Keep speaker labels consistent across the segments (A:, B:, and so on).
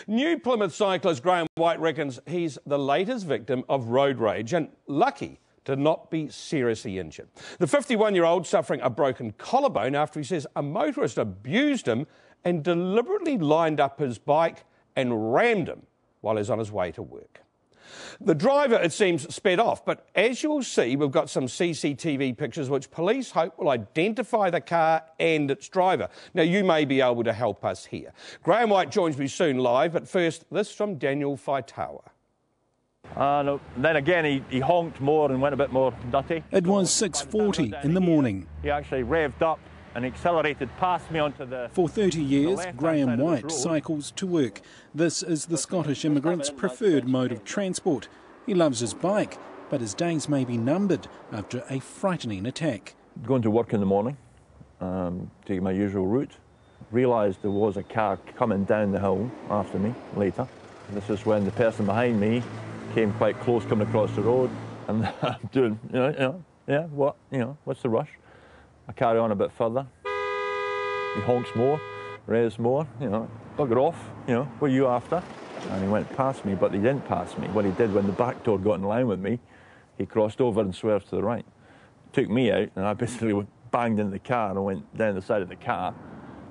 A: New Plymouth cyclist Graeme White reckons he's the latest victim of road rage and lucky to not be seriously injured. The 51-year-old suffering a broken collarbone after he says a motorist abused him and deliberately lined up his bike and rammed him while he's on his way to work. The driver, it seems, sped off, but as you'll see, we've got some CCTV pictures which police hope will identify the car and its driver. Now, you may be able to help us here. Graeme White joins me soon live, but first, this from Daniel Faitawa.
B: No. Then again, he honked more and went a bit more nutty.
C: It was 6:40 in the morning.
B: He actually revved up and accelerated past me onto the...
C: For 30 years, Graeme White cycles to work. This is the Scottish immigrant's preferred mode of transport. He loves his bike, but his days may be numbered after a frightening attack.
B: Going to work in the morning, taking my usual route, realised there was a car coming down the hill after me later. This is when the person behind me came quite close, coming across the road, and I'm doing, what's the rush? I carry on a bit further. He honks more, revs more, bugger off, what are you after? And he went past me, but he didn't pass me. What he did when the back door got in line with me, he crossed over and swerved to the right. Took me out, and I basically banged in the car and went down the side of the car,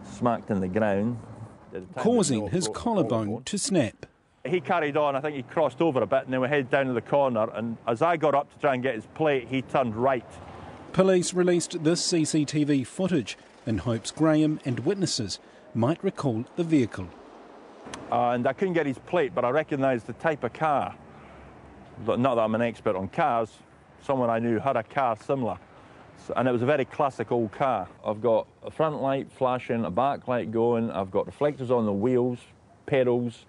B: smacked in the ground.
C: Causing his collarbone to snap.
B: He carried on, I think he crossed over a bit, and then we headed down to the corner, and as I got up to try and get his plate, he turned right.
C: Police released this CCTV footage in hopes Graeme and witnesses might recall the vehicle.
B: And I couldn't get his plate, but I recognised the type of car. Not that I'm an expert on cars, someone I knew had a car similar. And it was a very classic old car. I've got a front light flashing, a back light going, I've got reflectors on the wheels, pedals,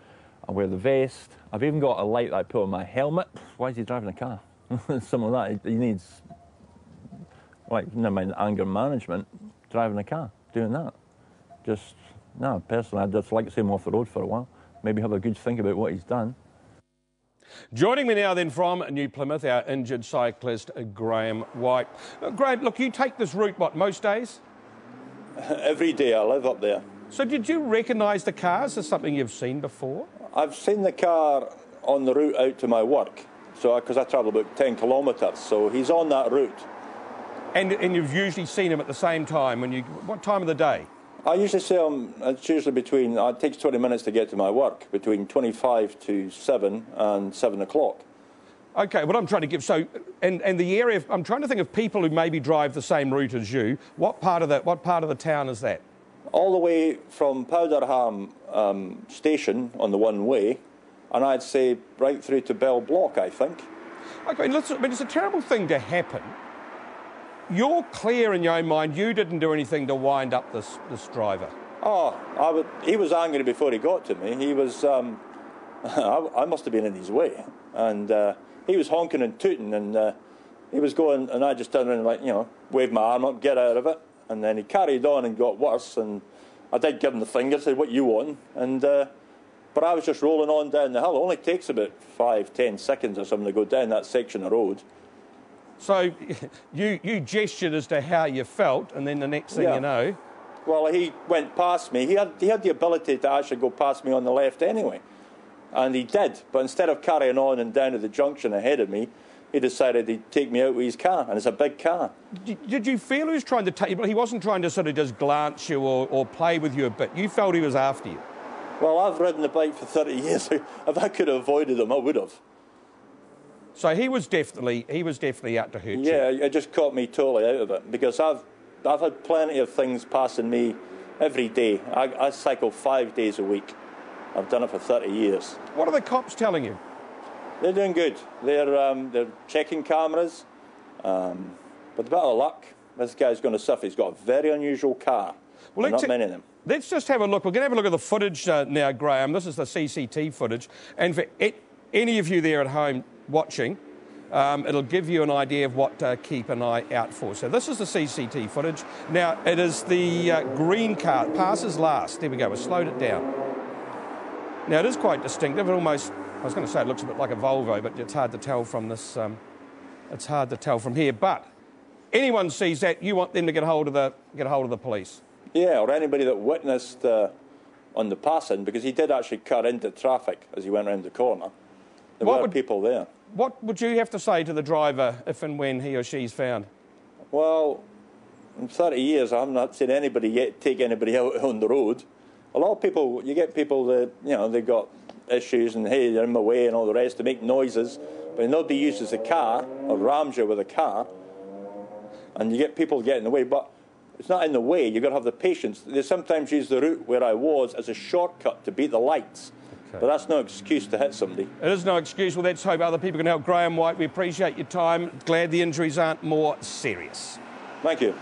B: I wear the vest. I've even got a light that I put on my helmet. Why is he driving a car? Something like that. He needs, never mind anger management, driving a car, doing that. Personally, I'd just like to see him off the road for a while. Maybe have a good think about what he's done.
A: Joining me now then from New Plymouth, our injured cyclist, Graeme White. Graeme, look, you take this route, most days?
D: Every day I live up there.
A: So did you recognise the car? Is this something you've seen before?
D: I've seen the car on the route out to my work, because I travel about 10 kilometres, so he's on that route.
A: And you've usually seen him at the same time, what time of the day?
D: I usually see him, it's usually it takes 20 minutes to get to my work, between 25 to 7 and 7 o'clock.
A: OK, what I'm trying to give, and the area, I'm trying to think of people who maybe drive the same route as you. What part of the town is that?
D: All the way from Powderham station on the one way, and I'd say right through to Bell Block, I think.
A: OK, it's a terrible thing to happen. You're clear in your own mind you didn't do anything to wind up this driver.
D: Oh, he was angry before he got to me. He was, I must have been in his way. And he was honking and tooting, and he was going, and I just turned around and waved my arm up, get out of it. And then he carried on and got worse, and I did give him the finger, said, what you want? And but I was just rolling on down the hill. It only takes about 5-10 seconds or something to go down that section of road.
A: So you gestured as to how you felt, and then the next thing you know...
D: Well, he went past me. He had the ability to actually go past me on the left anyway. And he did. But instead of carrying on and down to the junction ahead of me, he decided he'd take me out with his car, and it's a big car.
A: Did you feel he was trying to take you? He wasn't trying to sort of just glance you or play with you a bit. You felt he was after you.
D: Well, I've ridden the bike for 30 years. If I could have avoided him, I would have.
A: So he was definitely out to hurt you.
D: Yeah, it just caught me totally out of it, because I've had plenty of things passing me every day. I cycle 5 days a week. I've done it for 30 years.
A: What are the cops telling you?
D: They're doing good. They're checking cameras. With a bit of luck, this guy's going to suffer. He's got a very unusual car. Well, not many of them.
A: Let's just have a look. We're going to have a look at the footage now, Graeme. This is the CCTV footage. And for any of you there at home watching, it'll give you an idea of what to keep an eye out for. So this is the CCTV footage. Now, it is the green car. It passes last. There we go. We've slowed it down. Now, it is quite distinctive. It almost... I was going to say it looks a bit like a Volvo, but it's hard to tell from this. It's hard to tell from here. But anyone sees that, you want them to get hold of the police.
D: Yeah, or anybody that witnessed on the passing, because he did actually cut into traffic as he went round the corner. There were people there.
A: What would you have to say to the driver if and when he or she's found?
D: Well, in 30 years, I have not seen anybody yet take anybody out on the road. A lot of people, you get people that, you know, they've got issues and, hey, they're in my way and all the rest, to make noises, but nobody uses a car or rams you with a car, and you get people getting in the way. But it's not in the way. You've got to have the patience. They sometimes use the route where I was as a shortcut to beat the lights. Okay. But that's no excuse to hit somebody.
A: It is no excuse. Well, let's hope other people can help. Graeme White, we appreciate your time. Glad the injuries aren't more serious.
D: Thank you.